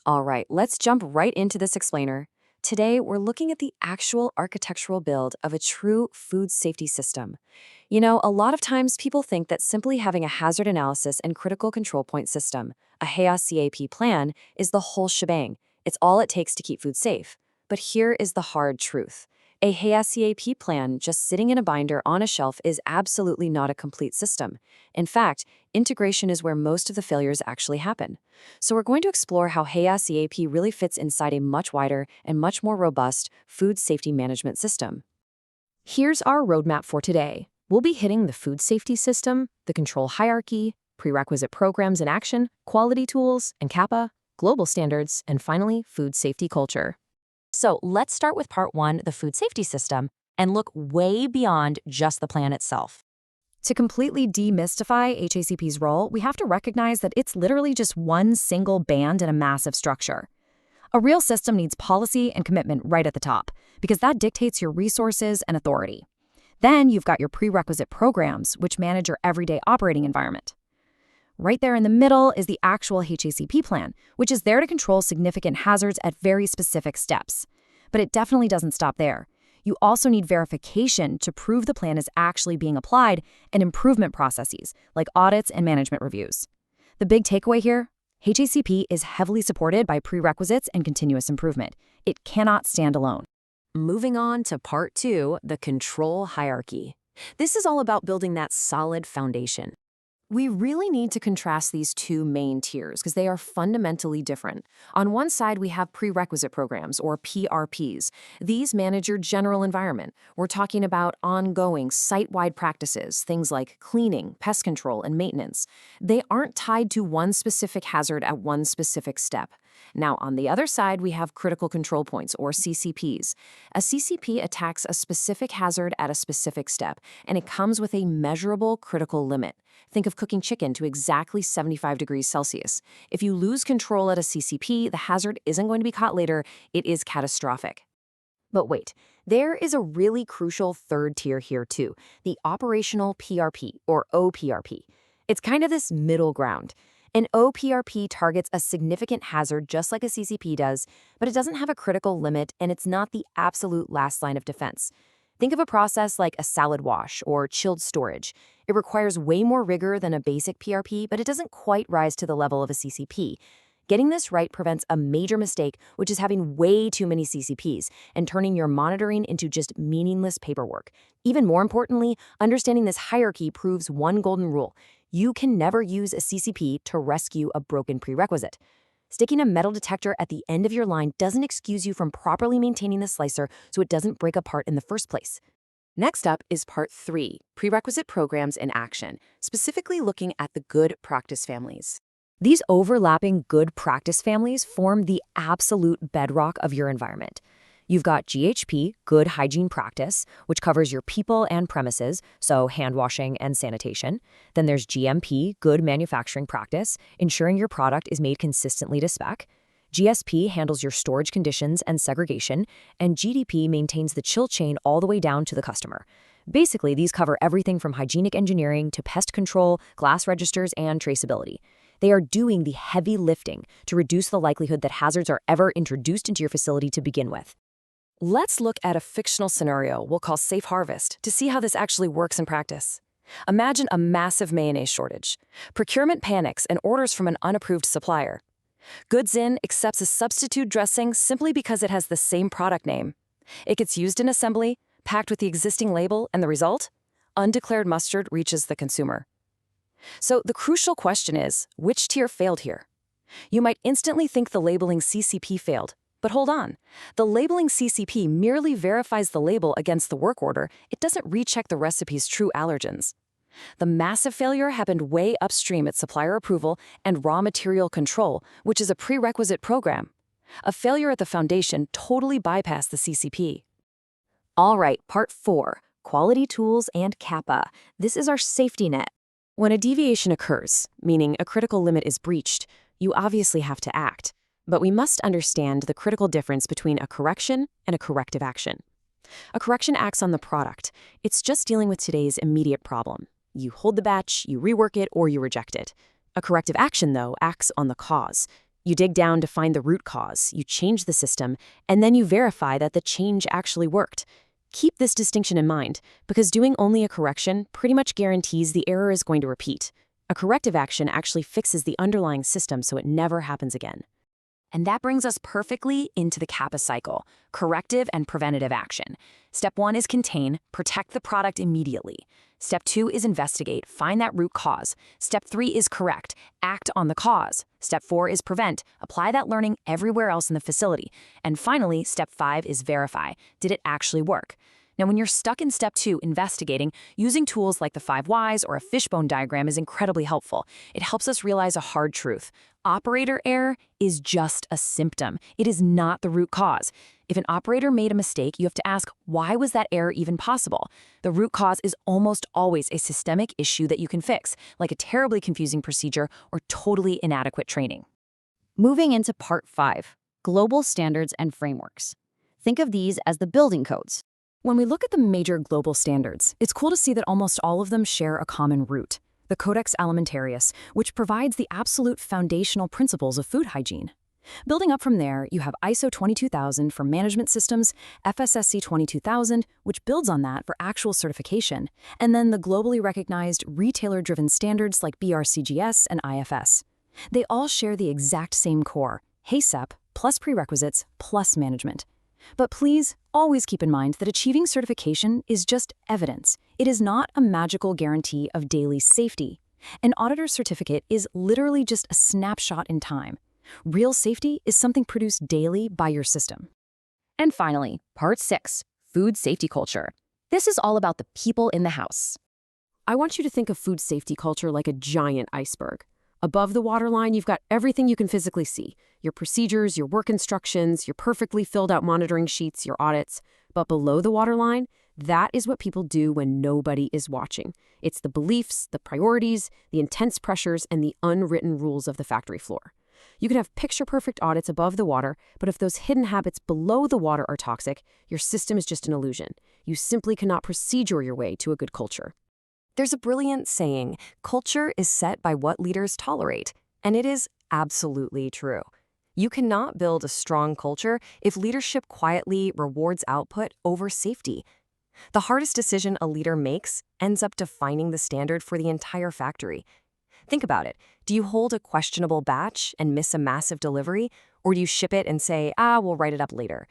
All right, let's jump right into this explainer. Today, we're looking at the actual architectural build of a true food safety system. A lot of times people think that simply having a hazard analysis and critical control point system, a HACCP plan, is the whole shebang. It's all it takes to keep food safe. But here is the hard truth. A HACCP plan just sitting in a binder on a shelf is absolutely not a complete system. In fact, integration is where most of the failures actually happen. So we're going to explore how HACCP really fits inside a much wider and much more robust food safety management system. Here's our roadmap for today. We'll be hitting the food safety system, the control hierarchy, prerequisite programs in action, quality tools, and CAPA, global standards, and finally, food safety culture. So let's start with part one, the food safety system, and look way beyond just the plan itself. To completely demystify HACCP's role, we have to recognize that it's literally just one single band in a massive structure. A real system needs policy and commitment right at the top, because that dictates your resources and authority. Then you've got your prerequisite programs, which manage your everyday operating environment. Right there in the middle is the actual HACCP plan, which is there to control significant hazards at very specific steps. But it definitely doesn't stop there. You also need verification to prove the plan is actually being applied and improvement processes, like audits and management reviews. The big takeaway here? HACCP is heavily supported by prerequisites and continuous improvement. It cannot stand alone. Moving on to part two, the control hierarchy. This is all about building that solid foundation. We really need to contrast these two main tiers because they are fundamentally different. On one side, we have prerequisite programs, or PRPs. These manage your general environment. We're talking about ongoing, site-wide practices, things like cleaning, pest control, and maintenance. They aren't tied to one specific hazard at one specific step. Now, on the other side, we have critical control points, or CCPs. A CCP attacks a specific hazard at a specific step, and it comes with a measurable critical limit. Think of cooking chicken to exactly 75 degrees Celsius. If you lose control at a CCP, the hazard isn't going to be caught later. It is catastrophic. But wait, there is a really crucial third tier here too, the operational PRP, or OPRP. It's kind of this middle ground. An OPRP targets a significant hazard just like a CCP does, but it doesn't have a critical limit and it's not the absolute last line of defense. Think of a process like a salad wash or chilled storage. It requires way more rigor than a basic PRP, but it doesn't quite rise to the level of a CCP. Getting this right prevents a major mistake, which is having way too many CCPs and turning your monitoring into just meaningless paperwork. Even more importantly, understanding this hierarchy proves one golden rule. You can never use a CCP to rescue a broken prerequisite. Sticking a metal detector at the end of your line doesn't excuse you from properly maintaining the slicer so it doesn't break apart in the first place. Next up is part three, prerequisite programs in action, specifically looking at the good practice families. These overlapping good practice families form the absolute bedrock of your environment. You've got GHP, good hygiene practice, which covers your people and premises, so hand washing and sanitation. Then there's GMP, good manufacturing practice, ensuring your product is made consistently to spec. GSP handles your storage conditions and segregation, and GDP maintains the chill chain all the way down to the customer. Basically, these cover everything from hygienic engineering to pest control, glass registers, and traceability. They are doing the heavy lifting to reduce the likelihood that hazards are ever introduced into your facility to begin with. Let's look at a fictional scenario we'll call Safe Harvest to see how this actually works in practice. Imagine a massive mayonnaise shortage. Procurement panics and orders from an unapproved supplier. Goods Inn accepts a substitute dressing simply because it has the same product name. It gets used in assembly, packed with the existing label, and the result? Undeclared mustard reaches the consumer. So the crucial question is, which tier failed here? You might instantly think the labeling CCP failed. But hold on. The labeling CCP merely verifies the label against the work order. It doesn't recheck the recipe's true allergens. The massive failure happened way upstream at supplier approval and raw material control, which is a prerequisite program. A failure at the foundation totally bypassed the CCP. All right, part four, quality tools and CAPA. This is our safety net. When a deviation occurs, meaning a critical limit is breached, you obviously have to act. But we must understand the critical difference between a correction and a corrective action. A correction acts on the product. It's just dealing with today's immediate problem. You hold the batch, you rework it, or you reject it. A corrective action, though, acts on the cause. You dig down to find the root cause, you change the system, and then you verify that the change actually worked. Keep this distinction in mind, because doing only a correction pretty much guarantees the error is going to repeat. A corrective action actually fixes the underlying system so it never happens again. And that brings us perfectly into the CAPA cycle, corrective and preventative action. Step 1 is contain, protect the product immediately. Step 2 is investigate, find that root cause. Step 3 is correct, act on the cause. Step 4 is prevent, apply that learning everywhere else in the facility. And finally, step 5 is verify, did it actually work? Now, when you're stuck in step 2, investigating, using tools like the 5 whys or a fishbone diagram is incredibly helpful. It helps us realize a hard truth. Operator error is just a symptom. It is not the root cause. If an operator made a mistake, you have to ask, why was that error even possible? The root cause is almost always a systemic issue that you can fix, like a terribly confusing procedure or totally inadequate training. Moving into Part 5, Global Standards and Frameworks. Think of these as the building codes. When we look at the major global standards, it's cool to see that almost all of them share a common root, the Codex Alimentarius, which provides the absolute foundational principles of food hygiene. Building up from there, you have ISO 22000 for management systems, FSSC 22000, which builds on that for actual certification, and then the globally recognized retailer-driven standards like BRCGS and IFS. They all share the exact same core, HACCP plus prerequisites plus management. But please, always keep in mind that achieving certification is just evidence. It is not a magical guarantee of daily safety. An auditor's certificate is literally just a snapshot in time. Real safety is something produced daily by your system. And finally, Part 6, Food Safety Culture. This is all about the people in the house. I want you to think of food safety culture like a giant iceberg. Above the waterline, you've got everything you can physically see. Your procedures, your work instructions, your perfectly filled out monitoring sheets, your audits. But below the waterline, that is what people do when nobody is watching. It's the beliefs, the priorities, the intense pressures, and the unwritten rules of the factory floor. You can have picture-perfect audits above the water, but if those hidden habits below the water are toxic, your system is just an illusion. You simply cannot procedure your way to a good culture. There's a brilliant saying, culture is set by what leaders tolerate, and it is absolutely true. You cannot build a strong culture if leadership quietly rewards output over safety. The hardest decision a leader makes ends up defining the standard for the entire factory. Think about it. Do you hold a questionable batch and miss a massive delivery, or do you ship it and say, we'll write it up later?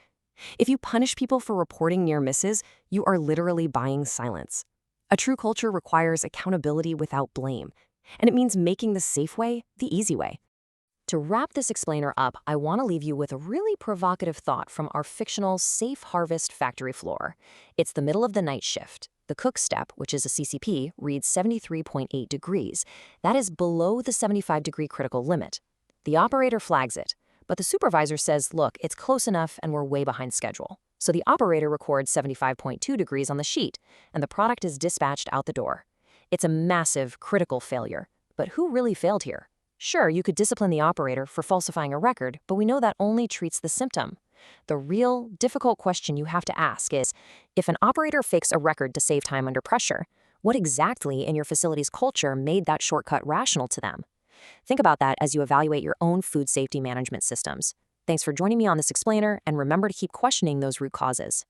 If you punish people for reporting near misses, you are literally buying silence. A true culture requires accountability without blame, and it means making the safe way the easy way. To wrap this explainer up, I want to leave you with a really provocative thought from our fictional Safe Harvest factory floor. It's the middle of the night shift. The cook step, which is a CCP, reads 73.8 degrees. That is below the 75-degree critical limit. The operator flags it, but the supervisor says, look, it's close enough and we're way behind schedule. So the operator records 75.2 degrees on the sheet, and the product is dispatched out the door. It's a massive, critical failure. But who really failed here? Sure, you could discipline the operator for falsifying a record, but we know that only treats the symptom. The real, difficult question you have to ask is, if an operator fakes a record to save time under pressure, what exactly in your facility's culture made that shortcut rational to them? Think about that as you evaluate your own food safety management systems. Thanks for joining me on this explainer, and remember to keep questioning those root causes.